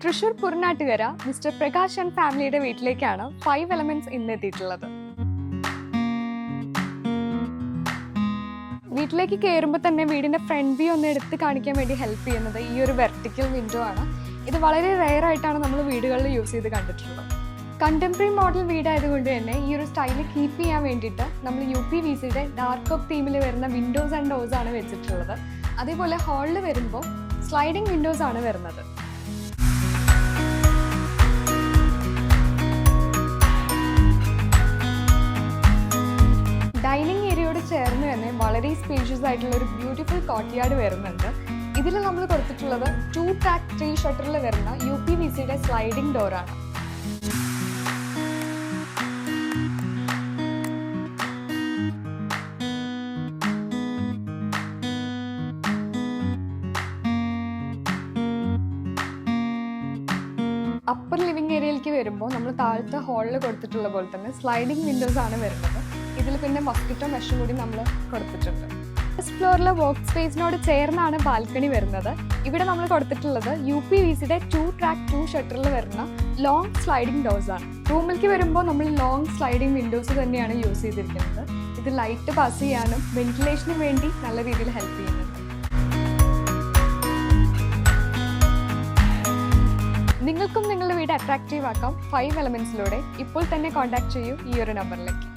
Thrissur Puranattukara mister Prakash and ഫാമിലിയുടെ വീട്ടിലേക്കാണ് 5 elements ഇന്ന് എത്തിയിട്ടുള്ളത്. വീട്ടിലേക്ക് കയറുമ്പോൾ തന്നെ വീടിന്റെ ഫ്രണ്ട് വ്യൂ ഒന്ന് എടുത്ത് കാണിക്കാൻ വേണ്ടി ഹെൽപ്പ് ചെയ്യുന്നത് ഈ ഒരു വെർട്ടിക്കൽ വിൻഡോ ആണ്. ഇത് വളരെ റെയർ ആയിട്ടാണ് നമ്മൾ വീടുകളിൽ യൂസ് ചെയ്ത് കണ്ടിട്ടുള്ളത്. കണ്ടംപററി മോഡൽ വീടായതുകൊണ്ട് തന്നെ ഈ ഒരു സ്റ്റൈല് കീപ്പ് ചെയ്യാൻ വേണ്ടിയിട്ട് നമ്മൾ UPVCയുടെ ഡാർക്ക് ഓഫ് തീമിൽ വരുന്ന വിൻഡോസ് ആൻഡ് ഡോർസ് ആണ് വെച്ചിട്ടുള്ളത്. അതേപോലെ ഹാളിൽ വരുമ്പോൾ സ്ലൈഡിംഗ് വിൻഡോസ് ആണ് വരുന്നത്. ഡൈനിങ് ഏരിയയോട് ചേർന്ന് തന്നെ വളരെ സ്പേഷ്യസ് ആയിട്ടുള്ള ഒരു ബ്യൂട്ടിഫുൾ കോർട്ട്യാർഡ് വരുന്നുണ്ട്. ഇതിൽ നമ്മൾ കൊടുത്തിട്ടുള്ളത് 2 track 3 ഷട്ടറിൽ വരുന്ന UPVCയുടെ സ്ലൈഡിംഗ് ഡോറാണ്. അപ്പർ ലിവിംഗ് ഏരിയയിലേക്ക് വരുമ്പോൾ നമ്മൾ താഴത്തെ ഹാളിൽ കൊടുത്തിട്ടുള്ള പോലെ തന്നെ സ്ലൈഡിംഗ് വിൻഡോസ് ആണ് വരുന്നത്. ഇതിൽ പിന്നെ മസ്കിറ്റോ മെഷും കൂടി നമ്മൾ കൊടുത്തിട്ടുണ്ട്. ഫസ്റ്റ് ഫ്ലോറിലെ വർക്ക് സ്പേസിനോട് ചേർന്നാണ് ബാൽക്കണി വരുന്നത്. ഇവിടെ നമ്മൾ കൊടുത്തിട്ടുള്ളത് UPVCയുടെ 2 track 2 ഷട്ടറിൽ വരുന്ന ലോങ് സ്ലൈഡിംഗ് ഡോർസ് ആണ്. റൂമിലേക്ക് വരുമ്പോൾ നമ്മൾ ലോങ് സ്ലൈഡിംഗ് വിൻഡോസ് തന്നെയാണ് യൂസ് ചെയ്തിരിക്കുന്നത്. ഇത് ലൈറ്റ് പാസ് ചെയ്യാനും വെന്റിലേഷനും വേണ്ടി നല്ല രീതിയിൽ ഹെൽപ്പ് ചെയ്യുന്നുണ്ട്. നിങ്ങൾക്കും നിങ്ങളുടെ വീട് അട്രാക്റ്റീവ് ആക്കാം 5 എലമെന്റ്സിലൂടെ. ഇപ്പോൾ തന്നെ കോൺടാക്ട് ചെയ്യൂ ഈ ഒരു നമ്പറിലേക്ക്.